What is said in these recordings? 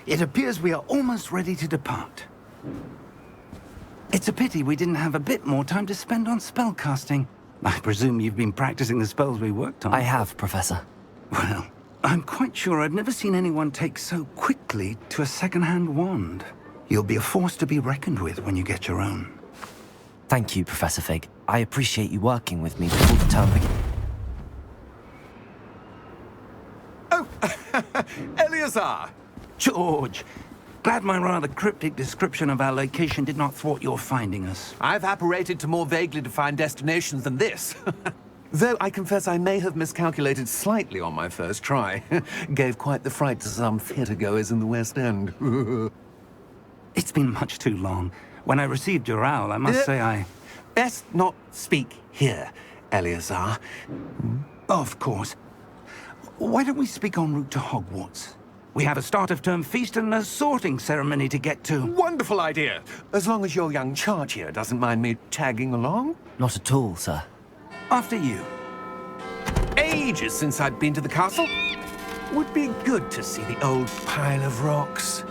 It appears we are almost ready to depart. It's a pity we didn't have a bit more time to spend on spellcasting. I presume you've been practicing the spells we worked on. I have, Professor. Well, I'm quite sure I've never seen anyone take so quickly to a second-hand wand. You'll be a force to be reckoned with when you get your own. Thank you, Professor Fig. I appreciate you working with me before the term begins. Oh, Eleazar! George! Glad my rather cryptic description of our location did not thwart your finding us. I've apparated to more vaguely defined destinations than this. Though I confess I may have miscalculated slightly on my first try. Gave quite the fright to some theatre-goers in the West End. It's been much too long. When I received your owl, I must say I... Best not speak here, Eleazar. Of course. Why don't we speak en route to Hogwarts? We have a start-of-term feast and a sorting ceremony to get to. Wonderful idea! As long as your young charge here doesn't mind me tagging along. Not at all, sir. After you. Ages since I'd been to the castle. Would be good to see the old pile of rocks.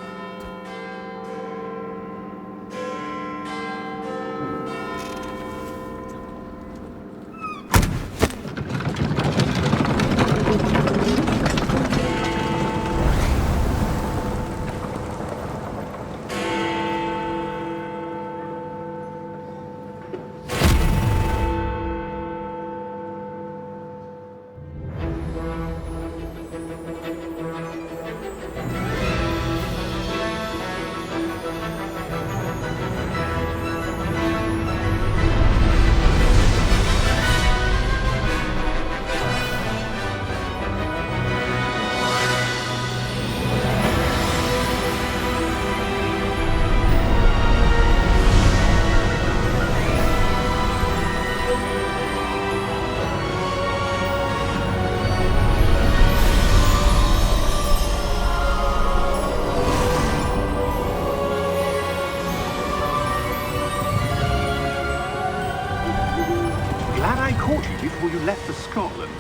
Before you left for Scotland.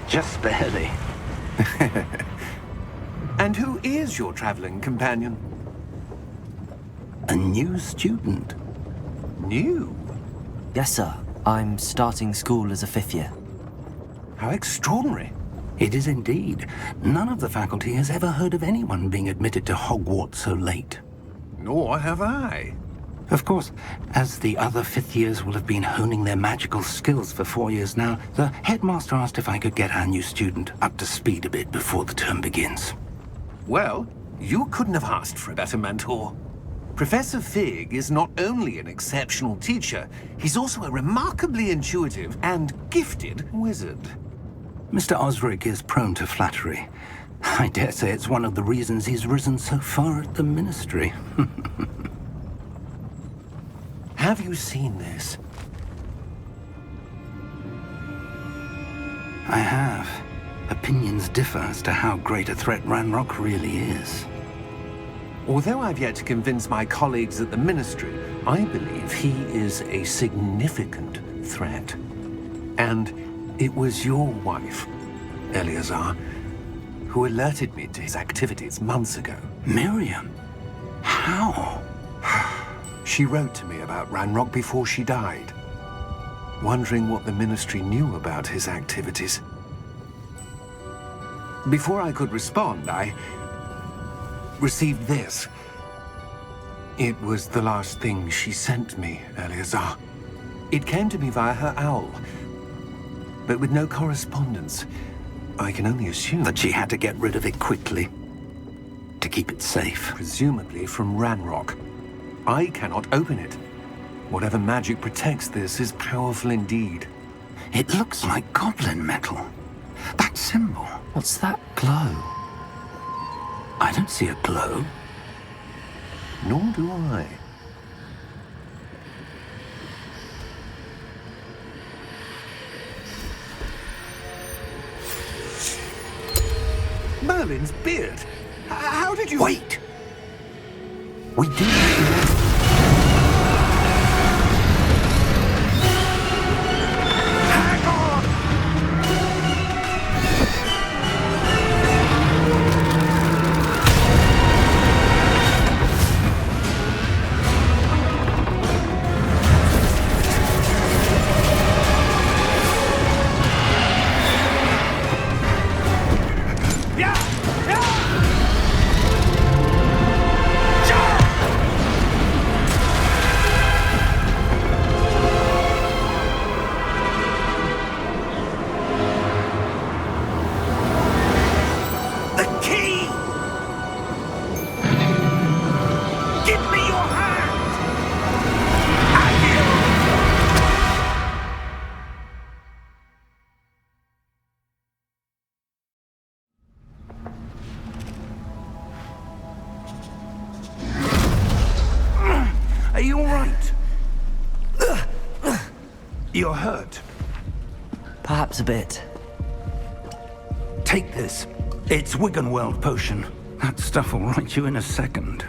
Just barely. And who is your traveling companion? A new student. New? Yes, sir. I'm starting school as a 5th year. How extraordinary. It is indeed. None of the faculty has ever heard of anyone being admitted to Hogwarts so late. Nor have I. Of course, as the other 5th years will have been honing their magical skills for 4 years now, the headmaster asked if I could get our new student up to speed a bit before the term begins. Well, you couldn't have asked for a better mentor. Professor Fig is not only an exceptional teacher, he's also a remarkably intuitive and gifted wizard. Mr. Osric is prone to flattery. I dare say it's one of the reasons he's risen so far at the Ministry. Have you seen this? I have. Opinions differ as to how great a threat Ranrock really is. Although I've yet to convince my colleagues at the Ministry, I believe he is a significant threat. And it was your wife, Eleazar, who alerted me to his activities months ago. Miriam? How? She wrote to me about Ranrock before she died, wondering what the Ministry knew about his activities. Before I could respond, I received this. It was the last thing she sent me, Eleazar. It came to me via her owl, but with no correspondence. I can only assume that she had to get rid of it quickly, to keep it safe. Presumably from Ranrock. I cannot open it. Whatever magic protects this is powerful indeed. It looks like goblin metal. That symbol. What's that glow? I don't see a glow. Nor do I. Merlin's beard. How did you... Wait! We do... Hang on! Are you all right? You're hurt. Perhaps a bit. Take this. It's Wiggenweld potion. That stuff will right you in a second.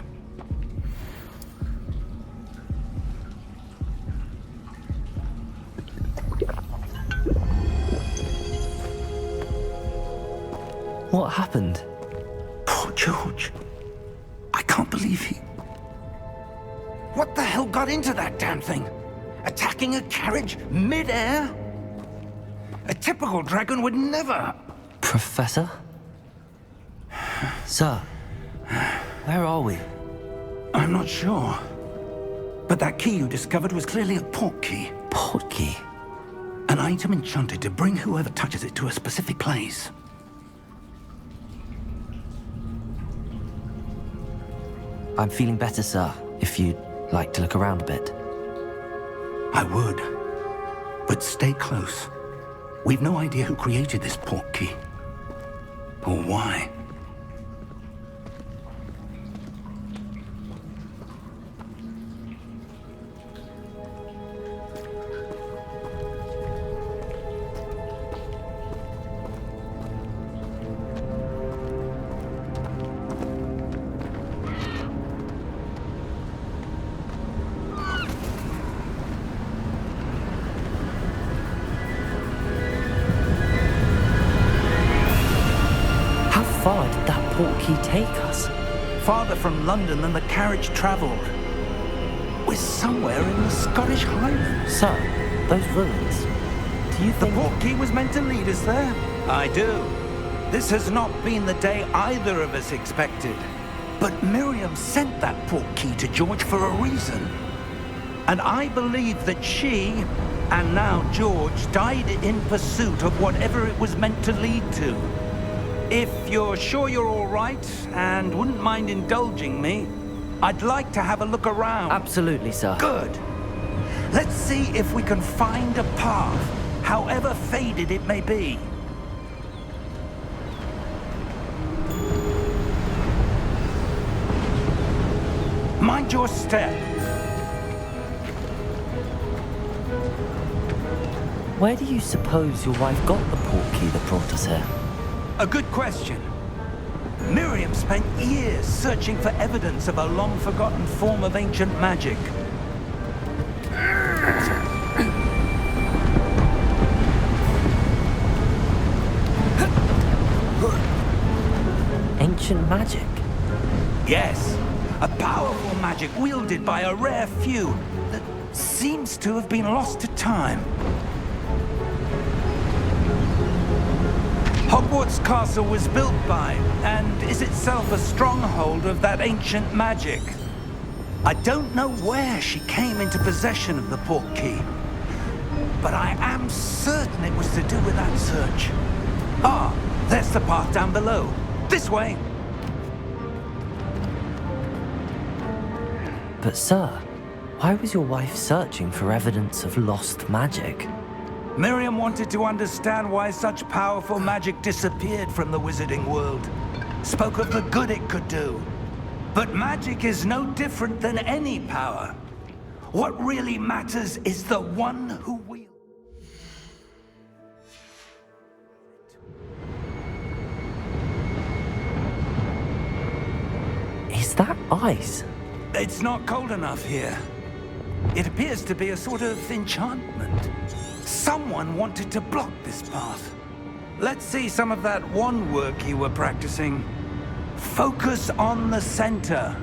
What happened? Poor George. I can't believe he... What the hell got into that damn thing? Attacking a carriage mid-air? A typical dragon would never... Professor? Sir, where are we? I'm not sure. But that key you discovered was clearly a port key. Port key? An item enchanted to bring whoever touches it to a specific place. I'm feeling better, sir, if you'd like to look around a bit. I would. But stay close. We've no idea who created this port key. Or why. How far did that port key take us? Farther from London than the carriage travelled. We're somewhere in the Scottish Highlands. Sir, those ruins. Do you The think... port key was meant to lead us there? I do. This has not been the day either of us expected. But Miriam sent that port key to George for a reason. And I believe that she, and now George, died in pursuit of whatever it was meant to lead to. If you're sure you're all right, and wouldn't mind indulging me, I'd like to have a look around. Absolutely, sir. Good. Let's see if we can find a path, however faded it may be. Mind your step. Where do you suppose your wife got the port key that brought us here? A good question. Miriam spent years searching for evidence of a long-forgotten form of ancient magic. Ancient magic? Yes, a powerful magic wielded by a rare few that seems to have been lost to time. Hogwarts Castle was built by, and is itself a stronghold of that ancient magic. I don't know where she came into possession of the port key, but I am certain it was to do with that search. Ah, there's the path down below. This way. But sir, why was your wife searching for evidence of lost magic? Miriam wanted to understand why such powerful magic disappeared from the wizarding world. Spoke of the good it could do. But magic is no different than any power. What really matters is the one who wields. Is that ice? It's not cold enough here. It appears to be a sort of enchantment. Someone wanted to block this path. Let's see some of that wand work you were practicing. Focus on the center.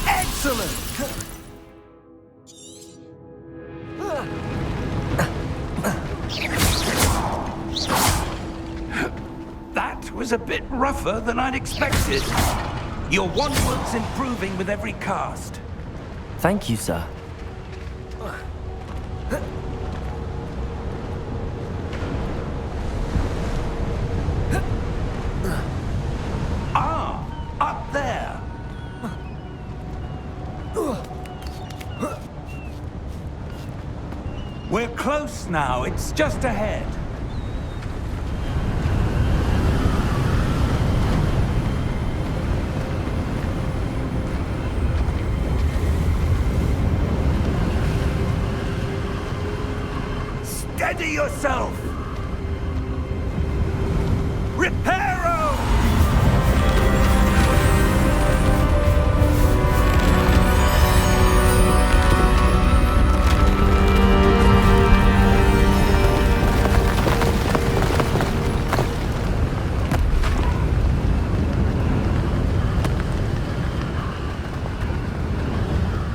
Excellent! That was a bit rougher than I'd expected. Your wand work's improving with every cast. Thank you, sir. Ah, up there. We're close now. It's just ahead. yourself! Reparo!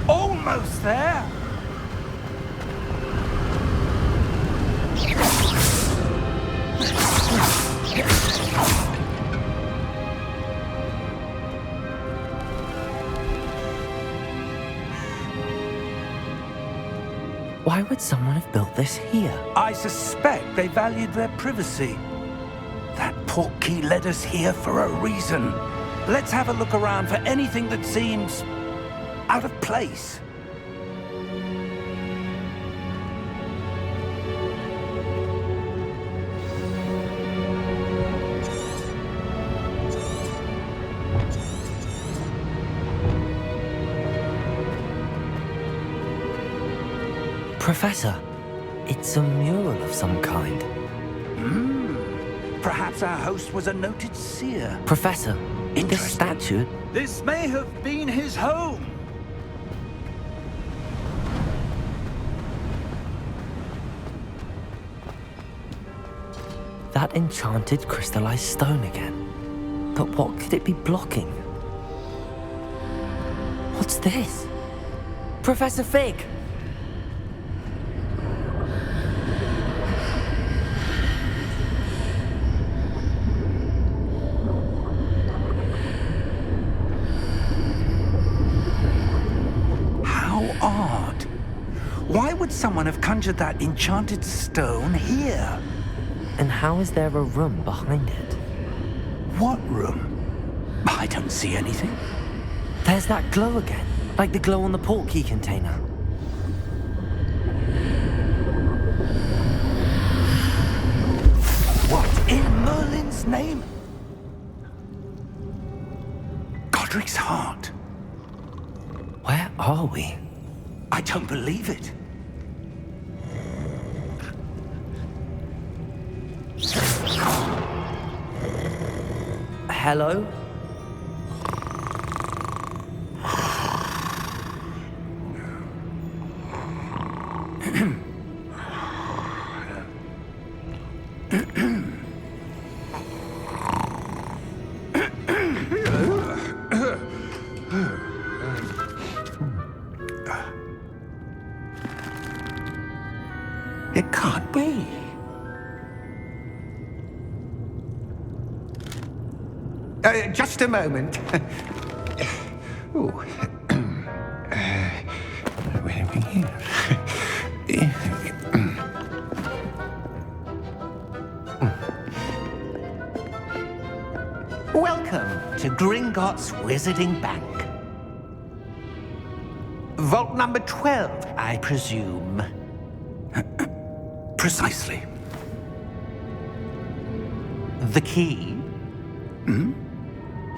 Almost there! Why would someone have built this here? I suspect they valued their privacy. That portkey led us here for a reason. Let's have a look around for anything that seems out of place. Professor, it's a mural of some kind. Perhaps our host was a noted seer. Professor, this Interesting. statue... This may have been his home. That enchanted crystallized stone again. But what could it be blocking? What's this? Professor Fig! How odd. Why would someone have conjured that enchanted stone here? And how is there a room behind it? What room? I don't see anything. There's that glow again, like the glow on the portkey container. What in Merlin's name? Godric's heart. Where are we? I don't believe it. Hello? It can't be. Just a moment. Ooh. Where are we here? Welcome to Gringotts Wizarding Bank. Vault number 12, I presume. Precisely. The key?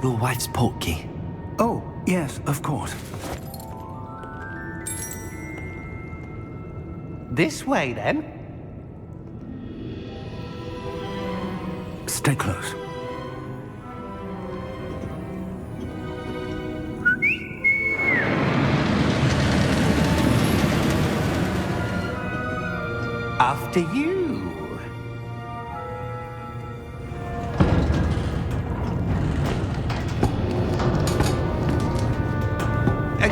Your wife's portkey. Oh, yes, of course. This way, then. Stay close. After you.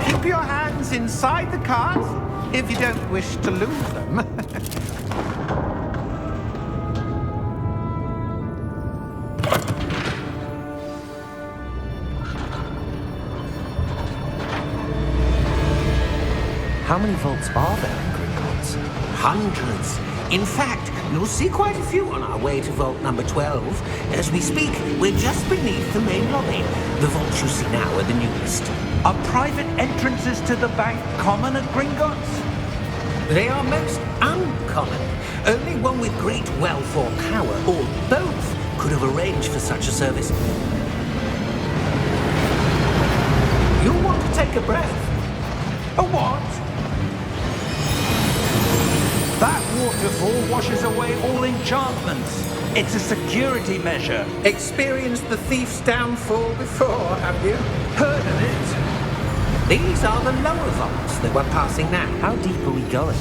Keep your hands inside the cards if you don't wish to lose them. How many vaults are there in Gringotts? Hundreds. In fact, you'll see quite a few on our way to vault number 12. As we speak, we're just beneath the main lobby. The vaults you see now are the newest. Are private entrances to the bank common at Gringotts? They are most uncommon. Only one with great wealth or power, or both, could have arranged for such a service. You'll want to take a breath. A what? That waterfall washes away all enchantments. It's a security measure. Experienced the thief's downfall before, have you? Heard of it? These are the lower vaults that we're passing now. How deep are we going?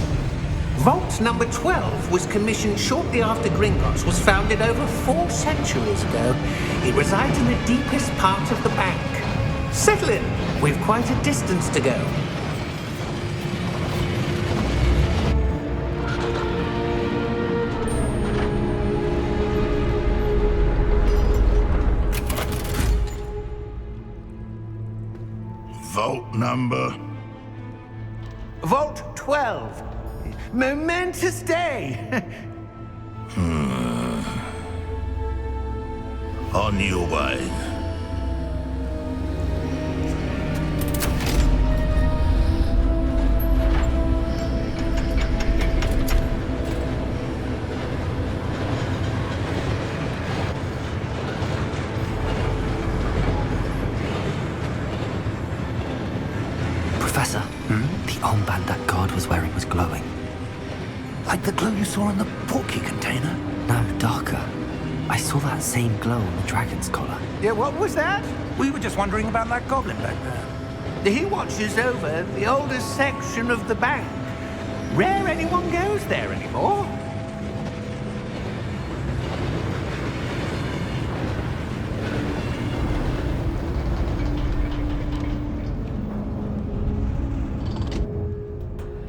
Vault number 12 was commissioned shortly after Gringotts was founded over 4 centuries ago. It resides in the deepest part of the bank. Settle in. We've quite a distance to go. Vault number? Vault 12. Momentous day. On your way. Professor, the armband that guard was wearing was glowing. Like the glow you saw in the portkey container? No, darker. I saw that same glow on the dragon's collar. Yeah, what was that? We were just wondering about that goblin back there. He watches over the oldest section of the bank. Rare anyone goes there anymore.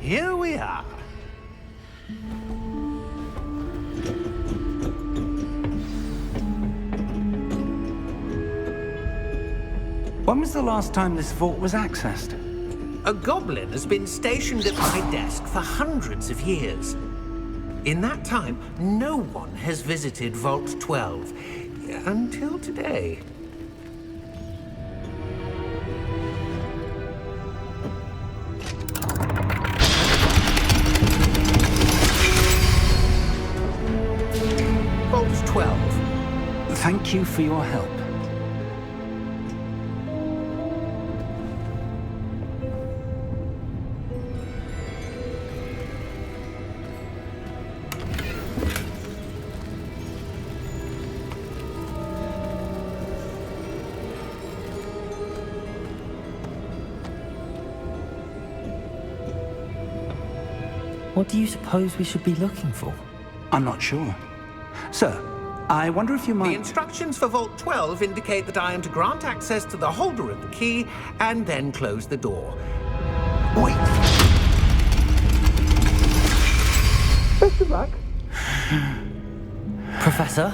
Here we are. When was the last time this vault was accessed? A goblin has been stationed at my desk for hundreds of years. In that time, no one has visited Vault 12 until today. Vault 12. Thank you for your help. What do you suppose we should be looking for? I'm not sure. Sir, I wonder if you The might... instructions for Vault 12 indicate that I am to grant access to the holder of the key and then close the door. Wait! Best of luck. Professor?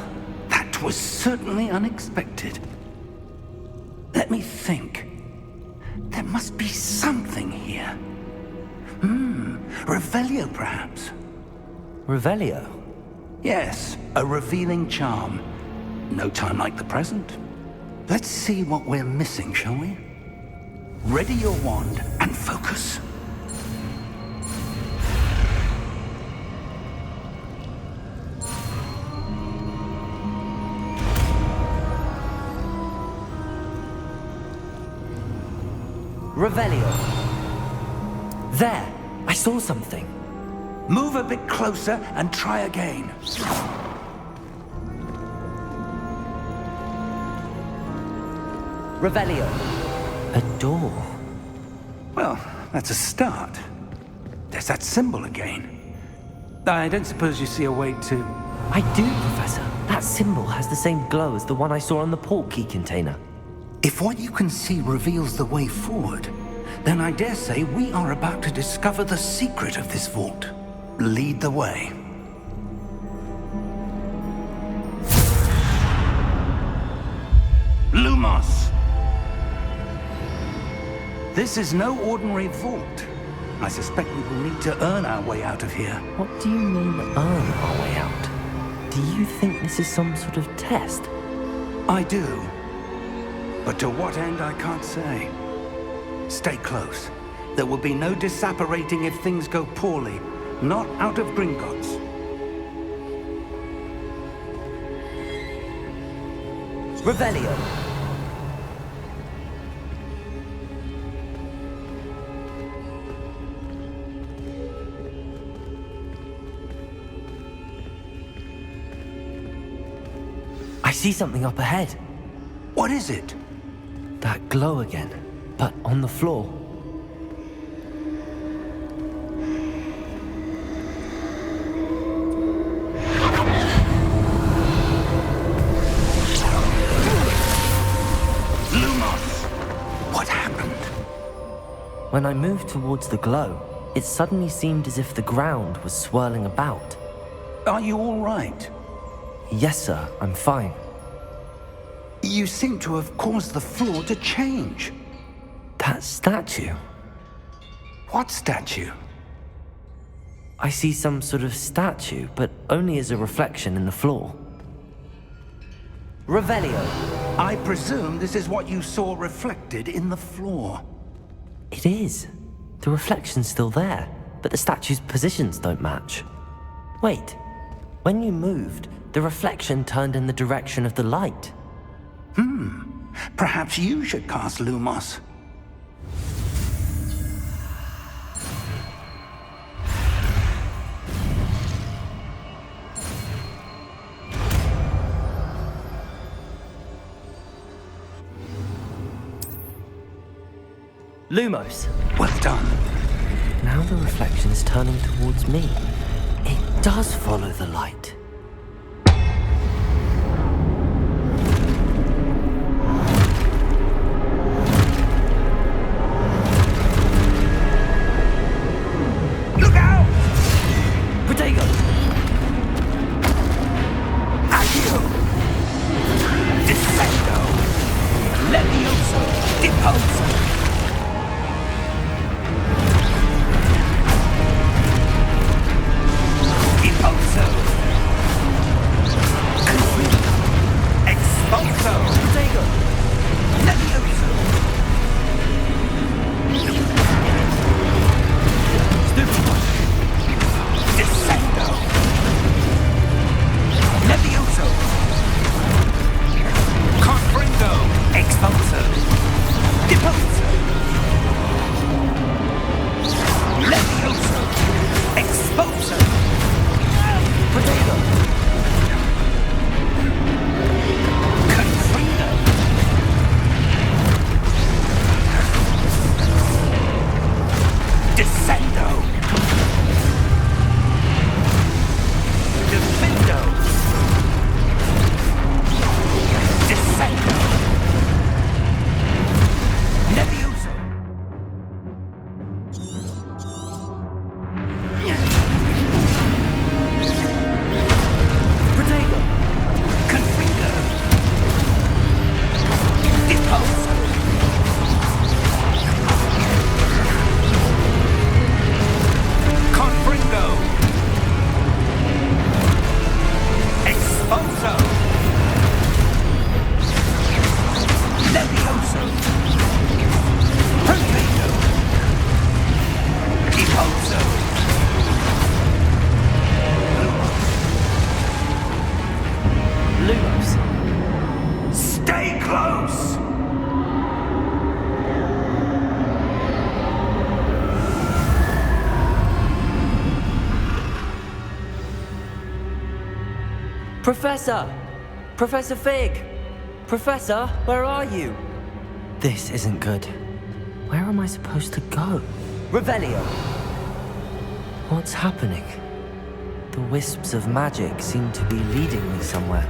That was certainly unexpected. Let me think. There must be something here. Revelio, perhaps? Revelio? Yes, a revealing charm. No time like the present. Let's see what we're missing, shall we? Ready your wand and focus. Revelio. There! I saw something. Move a bit closer and try again. Revelio. A door. Well, that's a start. There's that symbol again. I don't suppose you see a way to... I do, Professor. That symbol has the same glow as the one I saw on the portkey container. If what you can see reveals the way forward, then I dare say we are about to discover the secret of this vault. Lead the way. Lumos! This is no ordinary vault. I suspect we will need to earn our way out of here. What do you mean, earn our way out? Do you think this is some sort of test? I do. But to what end, I can't say. Stay close. There will be no disapparating if things go poorly. Not out of Gringotts. Revelio. see something up ahead. What is it? That glow again, but on the floor. Lumos! What happened? When I moved towards the glow, it suddenly seemed as if the ground was swirling about. Are you all right? Yes, sir, I'm fine. You seem to have caused the floor to change. That statue. What statue? I see some sort of statue, but only as a reflection in the floor. Revelio. I presume this is what you saw reflected in the floor. It is. The reflection's still there, but the statue's positions don't match. Wait. When you moved, the reflection turned in the direction of the light. Perhaps you should cast Lumos. Lumos. Well done. Now the reflection is turning towards me. It does follow the light. Look out! Protego! Accio! Descendo! Levioso! Deposo! Deposo! Expulso! Protego! Levioso! Stupido! Descendo! Levioso! Confringo! Expulso! Deposo! Levioso! Expulso! Protego! Confringo! Descendo! Defendo! Descendo! Levioso! Protego! Confringo! Deposo! Confringo! Expulso! Levioso! Protego! Deposo! Lumos. Stay close! Professor! Professor Fig! Professor, where are you? This isn't good. Where am I supposed to go? Revelio! What's happening? The wisps of magic seem to be leading me somewhere.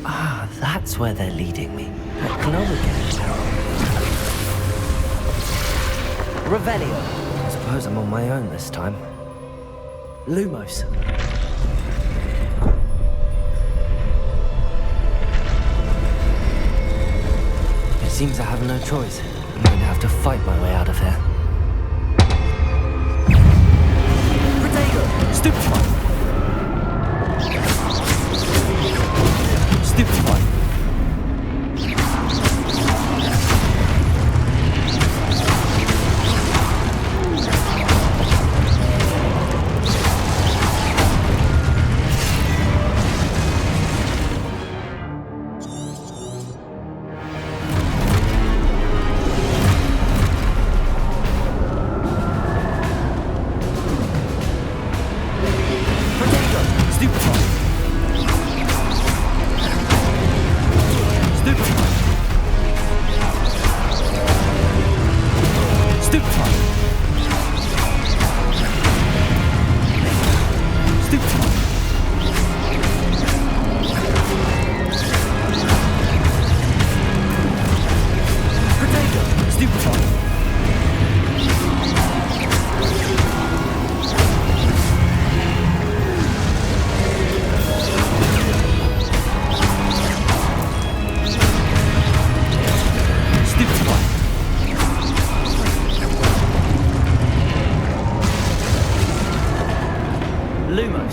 Ah, that's where they're leading me. That glow again. Revelio. I suppose I'm on my own this time. Lumos. It seems I have no choice. I'm going to have to fight my way out of here. Protego! Stupid one! Stupid one!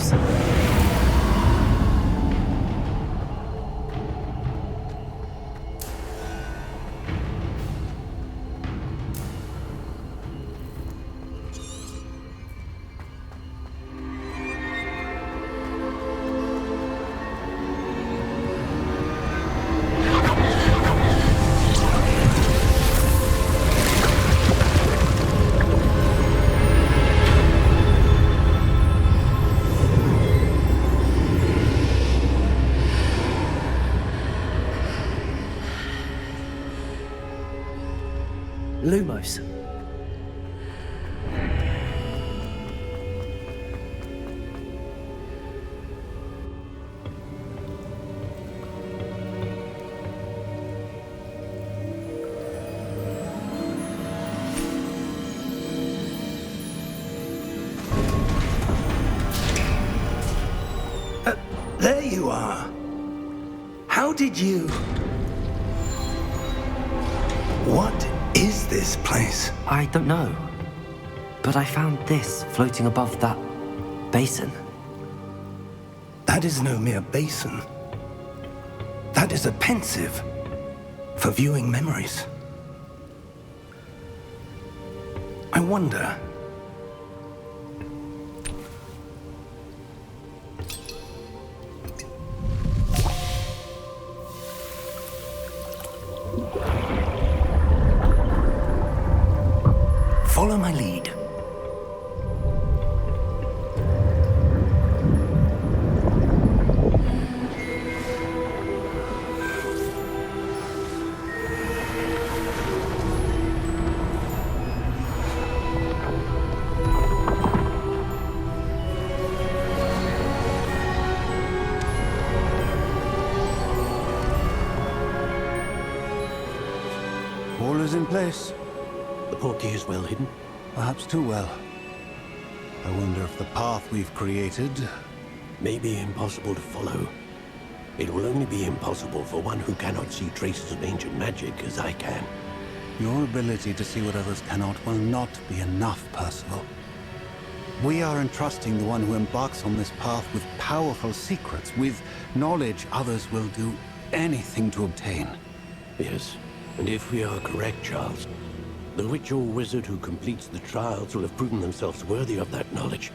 Lumos. Lumos. There you are. How did you... What is this place? I don't know. But I found this floating above that basin. That is no mere basin. That is a pensive for viewing memories. I wonder... Follow my lead. All is in place. The portkey is well hidden. Perhaps too well. I wonder if the path we've created... May be impossible to follow. It will only be impossible for one who cannot see traces of ancient magic as I can. Your ability to see what others cannot will not be enough, Percival. We are entrusting the one who embarks on this path with powerful secrets, with knowledge others will do anything to obtain. Yes, and if we are correct, Charles, the witch or wizard who completes the trials will have proven themselves worthy of that knowledge,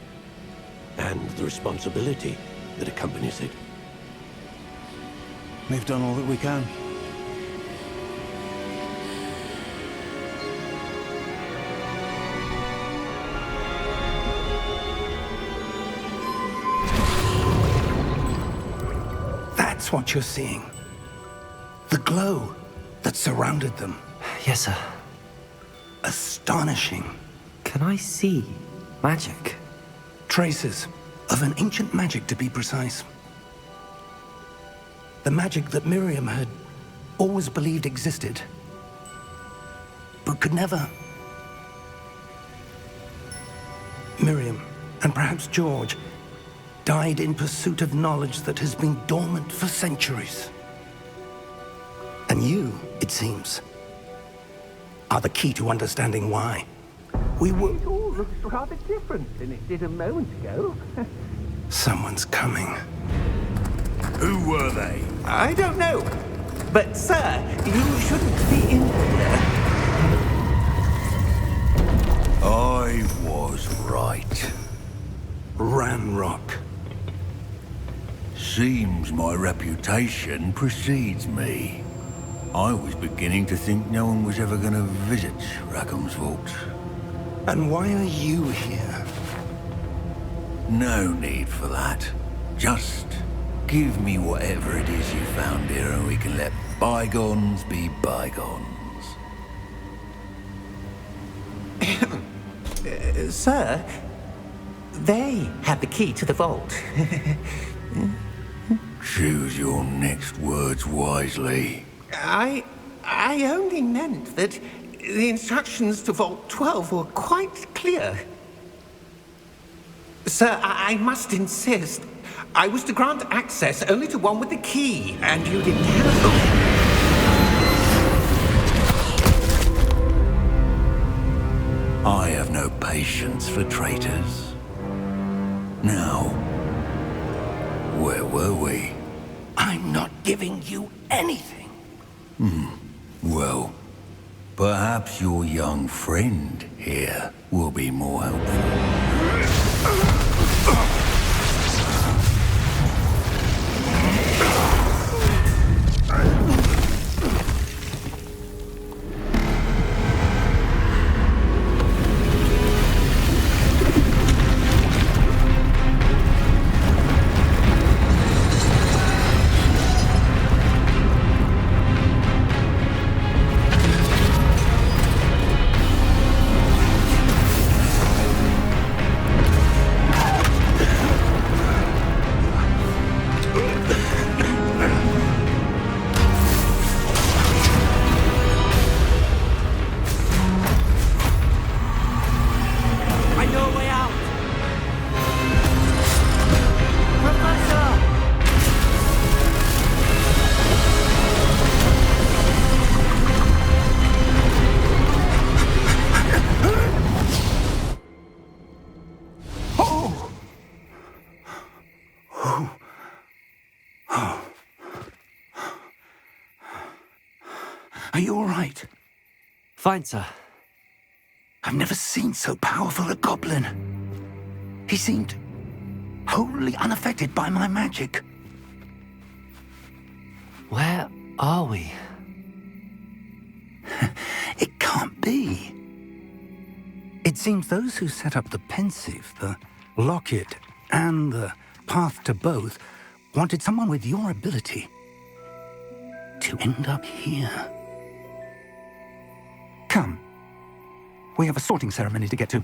and the responsibility that accompanies it. We've done all that we can. That's what you're seeing. The glow that surrounded them. Yes, sir. Astonishing. Can I see magic? Traces of an ancient magic, to be precise. The magic that Miriam had always believed existed, but could never. Miriam, and perhaps George, died in pursuit of knowledge that has been dormant for centuries. And you, it seems, are the key to understanding why. We were... It all looks rather different than it did a moment ago. Someone's coming. Who were they? I don't know. But, sir, you shouldn't be in here. I was right. Ranrock. Seems my reputation precedes me. I was beginning to think no one was ever going to visit Rackham's vault. And why are you here? No need for that. Just give me whatever it is you found here and we can let bygones be bygones. Sir, they had the key to the vault. Choose your next words wisely. I only meant that the instructions to Vault 12 were quite clear. Sir, I must insist. I was to grant access only to one with the key, and you didn't have... I have no patience for traitors. Now, Where were we? I'm not giving you anything. Well, perhaps your young friend here will be more helpful. I know a way out! Professor! Are you all right? Fine, sir. I've never seen so powerful a goblin. He seemed wholly unaffected by my magic. Where are we? It can't be. It seems those who set up the pensive, the locket, and the path to both wanted someone with your ability to end up here. Come. We have a sorting ceremony to get to.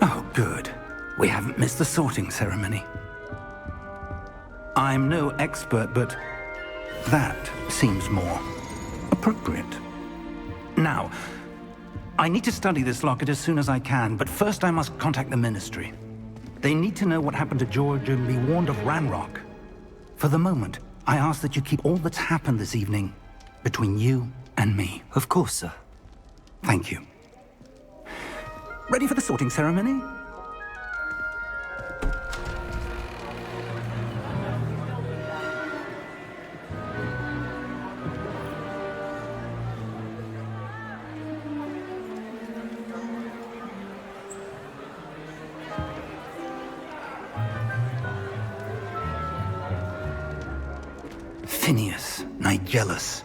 Oh, good. We haven't missed the sorting ceremony. I'm no expert, but that seems more appropriate. Now, I need to study this locket as soon as I can, but first I must contact the Ministry. They need to know what happened to George and be warned of Ranrock. For the moment, I ask that you keep all that's happened this evening between you and me. Of course, sir. Thank you. Ready for the sorting ceremony? Phineas, Nigellus,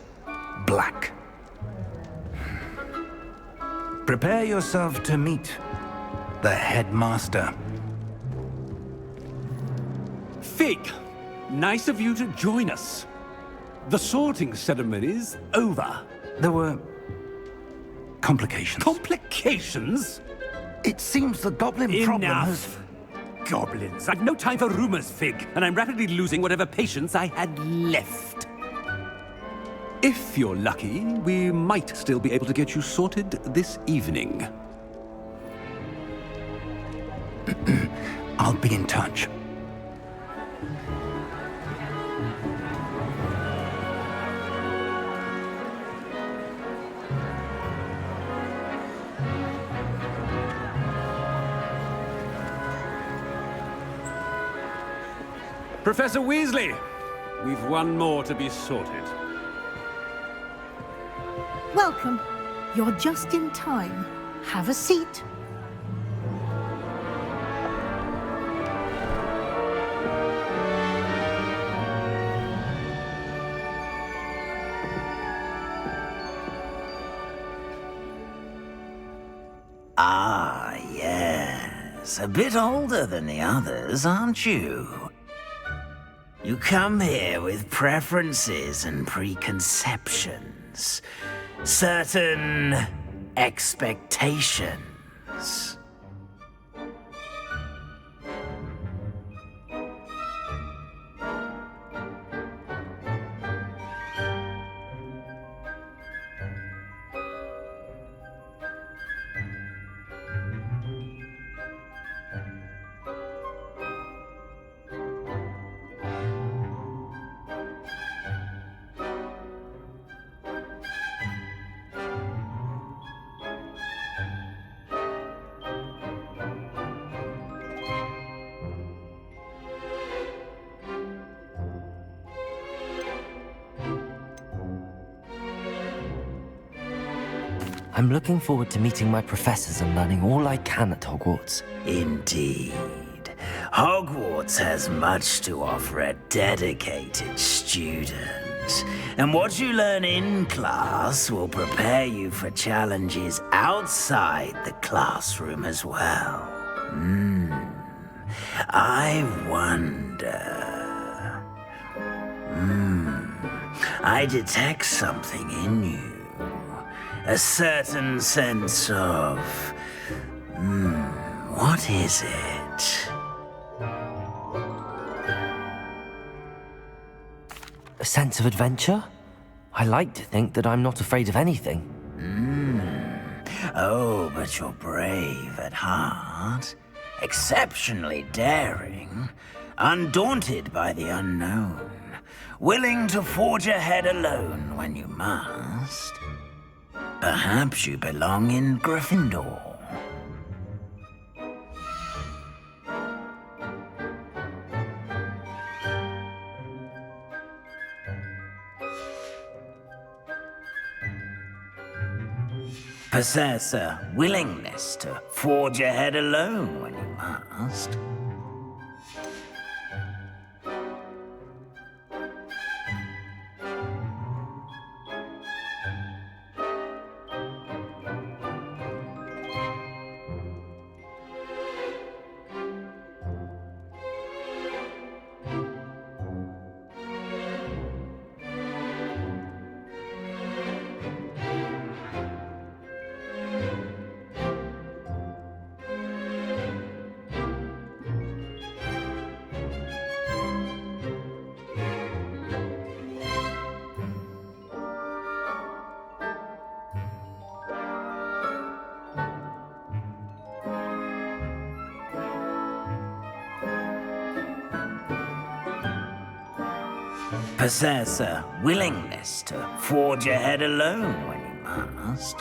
Black. Prepare yourself to meet the headmaster. Fig, nice of you to join us. The sorting ceremony's over. There were complications. Complications? It seems the goblin problem has... Enough. Goblins. I've no time for rumors, Fig, and I'm rapidly losing whatever patience I had left. If you're lucky, we might still be able to get you sorted this evening. I'll be in touch. Professor Weasley, we've one more to be sorted. Welcome. You're just in time. Have a seat. Ah, yes. A bit older than the others, aren't you? You come here with preferences and preconceptions. Certain expectations. I'm looking forward to meeting my professors and learning all I can at Hogwarts. Indeed. Hogwarts has much to offer a dedicated student. And what you learn in class will prepare you for challenges outside the classroom as well. I wonder... I detect something in you. A certain sense of... what is it? A sense of adventure? I like to think that I'm not afraid of anything. Oh, but you're brave at heart. Exceptionally daring. Undaunted by the unknown. Willing to forge ahead alone when you must. Perhaps you belong in Gryffindor. Possess a willingness to forge ahead alone when you must. Possess a willingness to forge ahead alone when you must.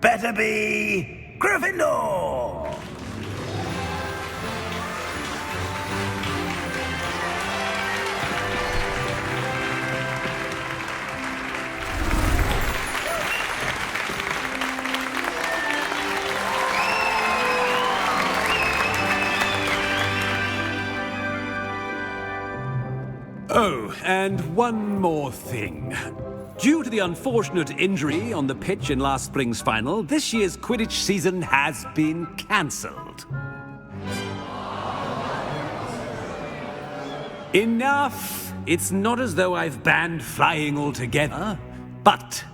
Better be Gryffindor! Oh, and one more thing. Due to the unfortunate injury on the pitch in last spring's final, this year's Quidditch season has been cancelled. Enough! It's not as though I've banned flying altogether, but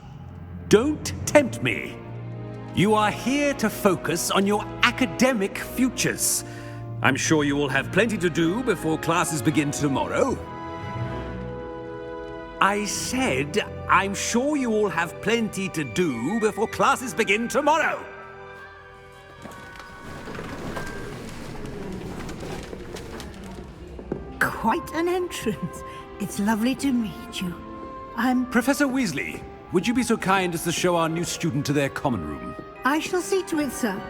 don't tempt me. You are here to focus on your academic futures. I'm sure you will have plenty to do before classes begin tomorrow. I said, I'm sure you all have plenty to do before classes begin tomorrow. Quite an entrance. It's lovely to meet you. I'm... Professor Weasley, would you be so kind as to show our new student to their common room? I shall see to it, sir.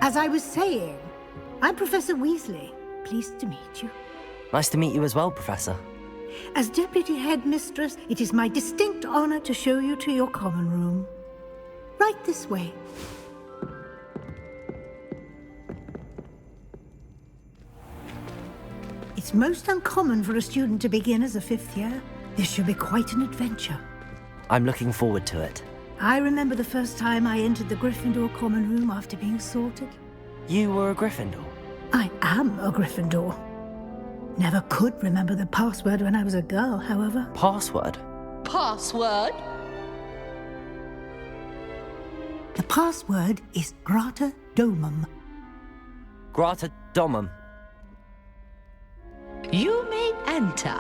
As I was saying, I'm Professor Weasley. Pleased to meet you. Nice to meet you as well, Professor. As Deputy Headmistress, it is my distinct honor to show you to your common room. Right this way. It's most uncommon for a student to begin as a fifth year. This should be quite an adventure. I'm looking forward to it. I remember the first time I entered the Gryffindor common room after being sorted. You were a Gryffindor? I am a Gryffindor. Never could remember the password when I was a girl, however. Password? Password? The password is Grata Domum. Grata Domum. You may enter.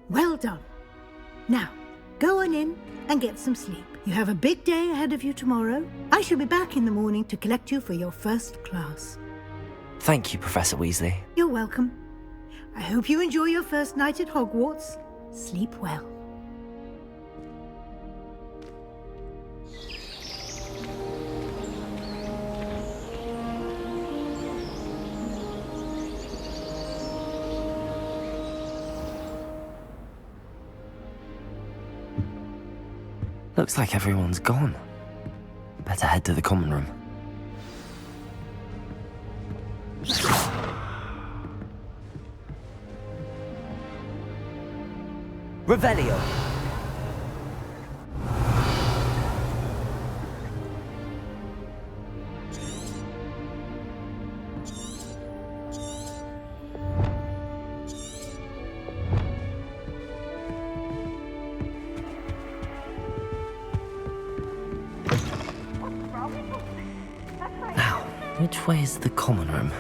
Well done. Now, go on in and get some sleep. You have a big day ahead of you tomorrow. I shall be back in the morning to collect you for your first class. Thank you, Professor Weasley. You're welcome. I hope you enjoy your first night at Hogwarts. Sleep well. Looks like everyone's gone. Better head to the common room. Revelio! Now, which way is the common room?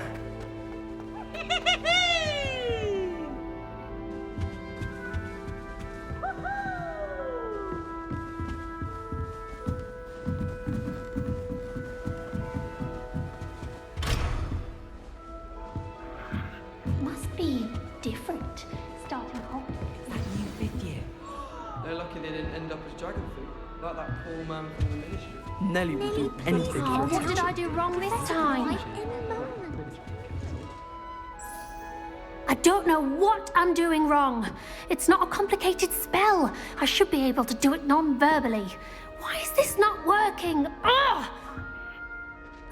Must be different starting off. They're lucky they didn't end up as dragon food, like that poor man from the ministry. Nelly will do anything Oh, for what did I do wrong this time? I don't know what I'm doing wrong. It's not a complicated spell. I should be able to do it non-verbally. Why is this not working? Ugh!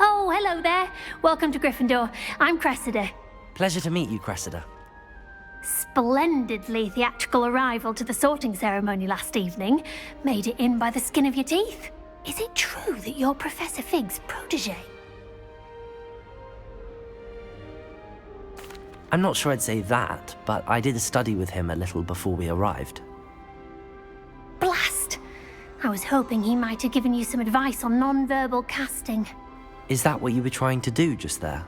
Oh, hello there. Welcome to Gryffindor. I'm Cressida. Pleasure to meet you, Cressida. Splendidly theatrical arrival to the sorting ceremony last evening. Made it in by the skin of your teeth. Is it true that you're Professor Fig's protege? I'm not sure I'd say that, but I did study with him a little before we arrived. Blast! I was hoping he might have given you some advice on non-verbal casting. Is that what you were trying to do just there?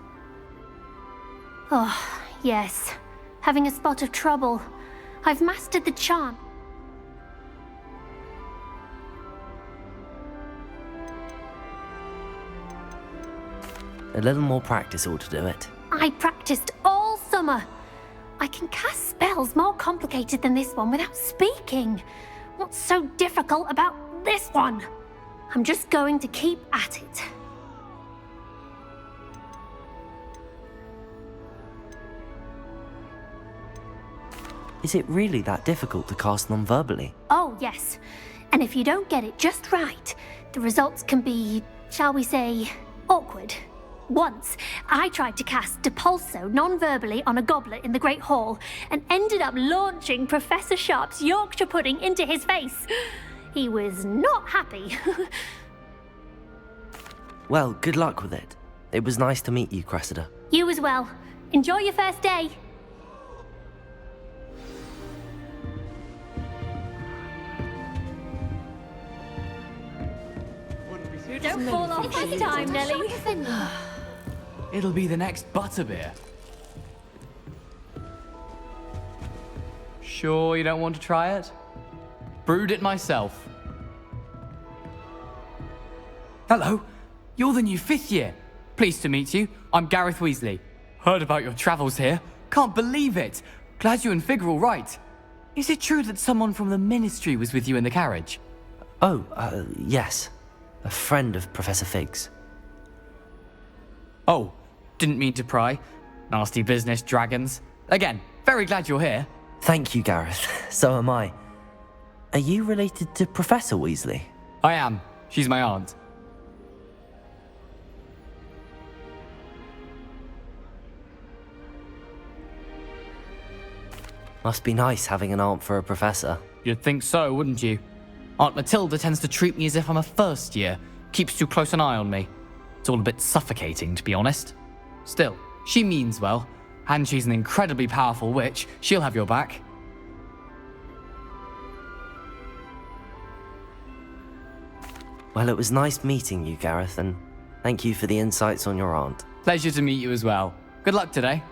Oh, yes. Having a spot of trouble. I've mastered the charm. A little more practice ought to do it. I practiced all summer. I can cast spells more complicated than this one without speaking. What's so difficult about this one? I'm just going to keep at it. Is it really that difficult to cast non-verbally? Oh, yes. And if you don't get it just right, the results can be, shall we say, awkward. Once, I tried to cast Depulso non-verbally on a goblet in the Great Hall and ended up launching Professor Sharp's Yorkshire pudding into his face. He was not happy. Well, good luck with it. It was nice to meet you, Cressida. You as well. Enjoy your first day. Don't fall off this time, Nelly. It'll be the next butterbeer. Sure you don't want to try it? Brewed it myself. Hello, you're the new 5th year. Pleased to meet you. I'm Gareth Weasley. Heard about your travels here. Can't believe it! Glad you and Fig are all right. Is it true that someone from the Ministry was with you in the carriage? Oh, yes. A friend of Professor Fig's. Oh, didn't mean to pry. Nasty business, dragons. Again, very glad you're here. Thank you, Gareth. So am I. Are you related to Professor Weasley? I am. She's my aunt. Must be nice having an aunt for a professor. You'd think so, wouldn't you? Aunt Matilda tends to treat me as if I'm a first year. Keeps too close an eye on me. It's all a bit suffocating, to be honest. Still, she means well. And she's an incredibly powerful witch. She'll have your back. Well, it was nice meeting you, Gareth, and thank you for the insights on your aunt. Pleasure to meet you as well. Good luck today.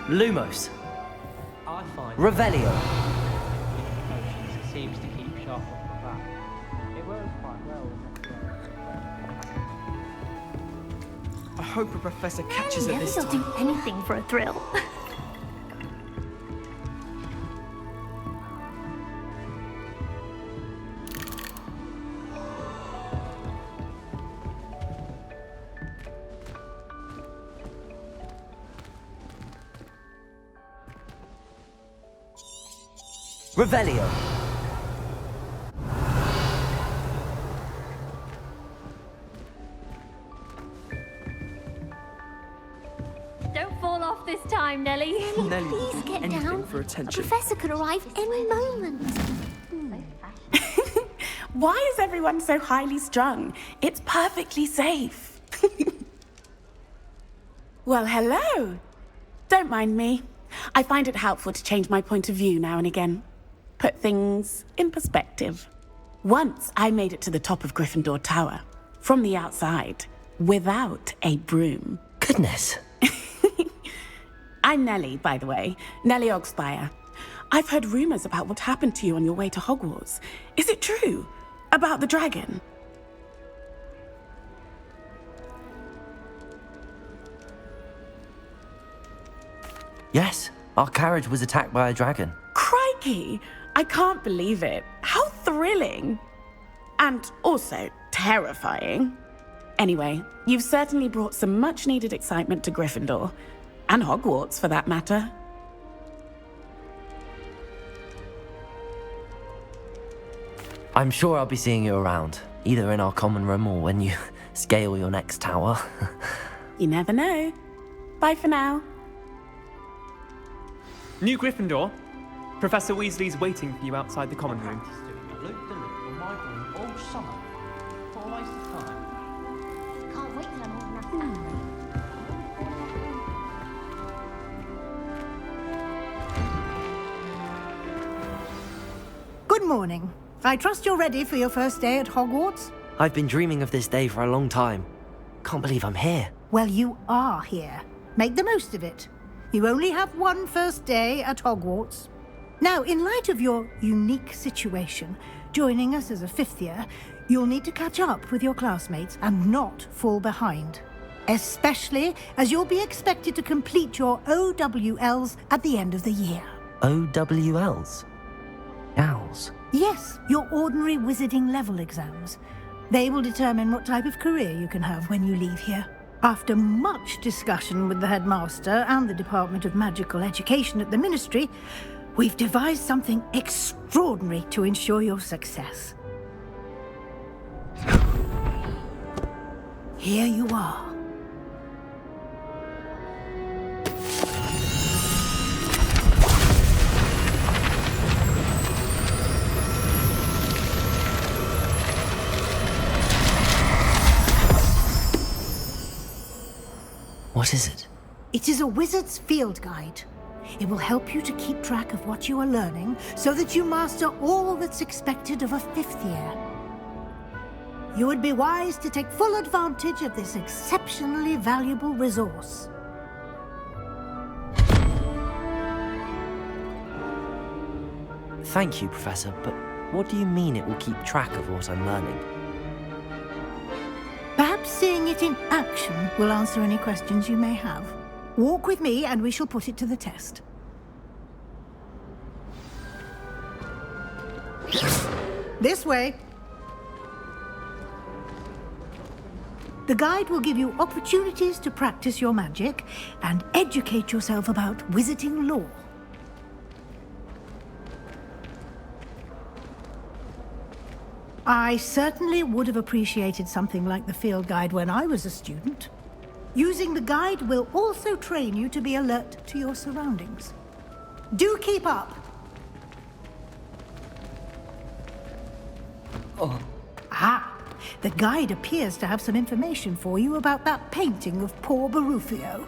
Lumos. I find Revelio. potions seems to keep sharp off my back. It works quite well. I hope a professor catches it Never this will time. do anything for a thrill. Revelio. Don't fall off this time, Nellie. Nellie would Please do get anything down. for A attention. professor could arrive any moment. Why is everyone so highly strung? It's perfectly safe. Well, hello. Don't mind me. I find it helpful to change my point of view now and again. Put things in perspective. Once I made it to the top of Gryffindor Tower, from the outside, without a broom. Goodness. I'm Nellie, by the way. Nellie Ogspire. I've heard rumors about what happened to you on your way to Hogwarts. Is it true? About the dragon? Yes, our carriage was attacked by a dragon. Crikey! I can't believe it. How thrilling! And also terrifying. Anyway, you've certainly brought some much-needed excitement to Gryffindor. And Hogwarts, for that matter. I'm sure I'll be seeing you around, either in our common room or when you scale your next tower. You never know. Bye for now. New Gryffindor. Professor Weasley's waiting for you outside the common room. Can't wait till I'm old enough. Good morning. I trust you're ready for your first day at Hogwarts? I've been dreaming of this day for a long time. Can't believe I'm here. Well, you are here. Make the most of it. You only have one first day at Hogwarts. Now, in light of your unique situation, joining us as a fifth year, you'll need to catch up with your classmates and not fall behind. Especially as you'll be expected to complete your OWLs at the end of the year. OWLs? Owls? Yes, your ordinary wizarding level exams. They will determine what type of career you can have when you leave here. After much discussion with the headmaster and the Department of Magical Education at the Ministry, we've devised something extraordinary to ensure your success. Here you are. What is it? It is a wizard's field guide. It will help you to keep track of what you are learning so that you master all that's expected of a fifth year. You would be wise to take full advantage of this exceptionally valuable resource. Thank you, Professor, but what do you mean it will keep track of what I'm learning? Perhaps seeing it in action will answer any questions you may have. Walk with me and we shall put it to the test. This way. The guide will give you opportunities to practice your magic and educate yourself about wizarding lore. I certainly would have appreciated something like the field guide when I was a student. Using the guide will also train you to be alert to your surroundings. Do keep up! Oh. Ah, the guide appears to have some information for you about that painting of poor Barufio.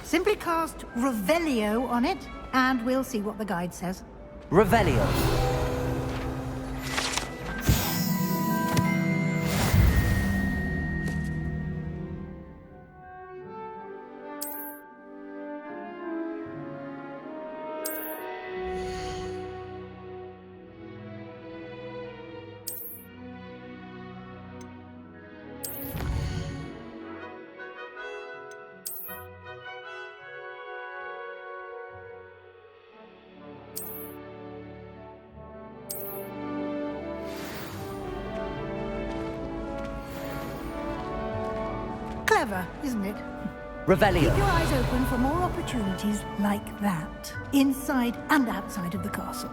Simply cast Revelio on it, and we'll see what the guide says. Revelio. Clever, isn't it? Revelio. Keep your eyes open for more opportunities like that, inside and outside of the castle.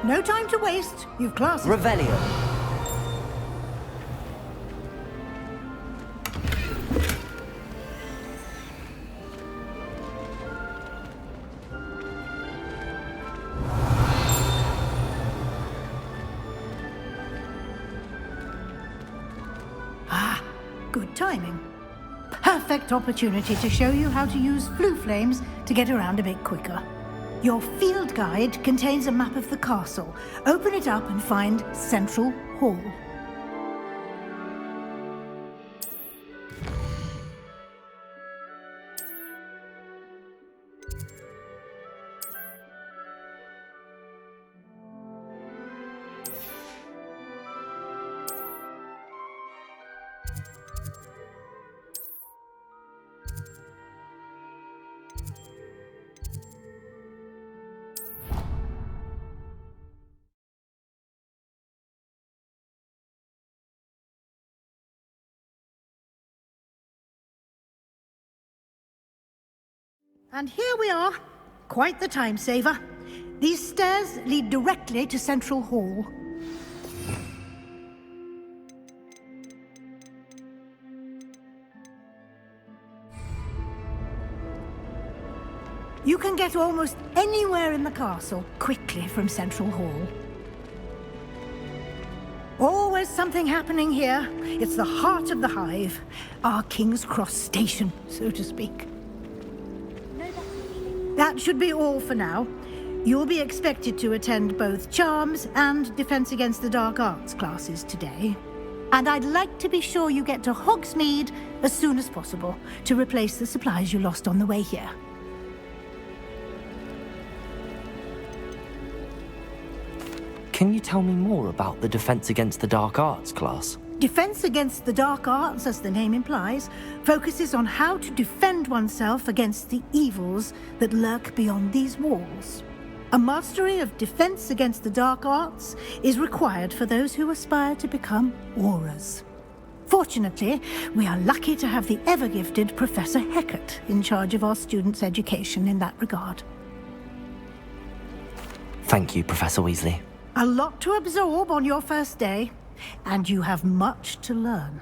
No time to waste. You've classes. Revelio. Ah, good timing. Perfect opportunity to show you how to use flue flames to get around a bit quicker. Your field guide contains a map of the castle. Open it up and find Central Hall. And here we are. Quite the time saver. These stairs lead directly to Central Hall. You can get almost anywhere in the castle quickly from Central Hall. Always something happening here. It's the heart of the Hive, our King's Cross station, so to speak. That should be all for now. You'll be expected to attend both Charms and Defense Against the Dark Arts classes today. And I'd like to be sure you get to Hogsmeade as soon as possible to replace the supplies you lost on the way here. Can you tell me more about the Defense Against the Dark Arts class? Defense Against the Dark Arts, as the name implies, focuses on how to defend oneself against the evils that lurk beyond these walls. A mastery of Defense Against the Dark Arts is required for those who aspire to become Aurors. Fortunately, we are lucky to have the ever-gifted Professor Hecat in charge of our students' education in that regard. Thank you, Professor Weasley. A lot to absorb on your first day, and you have much to learn.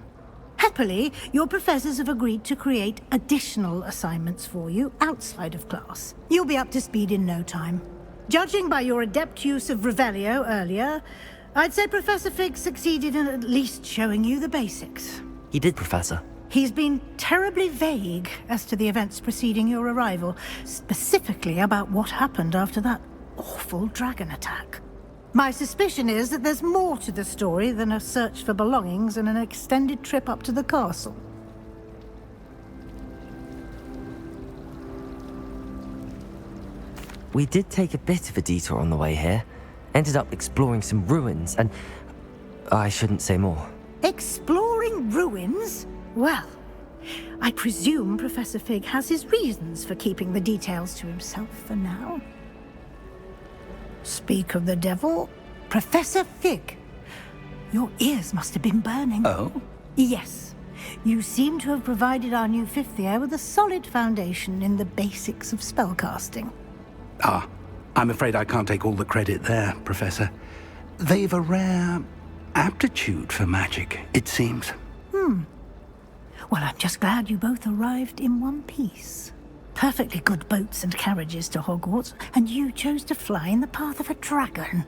Happily, your professors have agreed to create additional assignments for you outside of class. You'll be up to speed in no time. Judging by your adept use of Revelio earlier, I'd say Professor Fig succeeded in at least showing you the basics. He did, Professor. He's been terribly vague as to the events preceding your arrival, specifically about what happened after that awful dragon attack. My suspicion is that there's more to the story than a search for belongings and an extended trip up to the castle. We did take a bit of a detour on the way here. Ended up exploring some ruins and... I shouldn't say more. Exploring ruins? Well, I presume Professor Fig has his reasons for keeping the details to himself for now. Speak of the devil, Professor Fig. Your ears must have been burning. Oh? Yes. You seem to have provided our new fifth year with a solid foundation in the basics of spellcasting. Ah, I'm afraid I can't take all the credit there, Professor. They've a rare aptitude for magic, it seems. Well, I'm just glad you both arrived in one piece. Perfectly good boats and carriages to Hogwarts, and you chose to fly in the path of a dragon.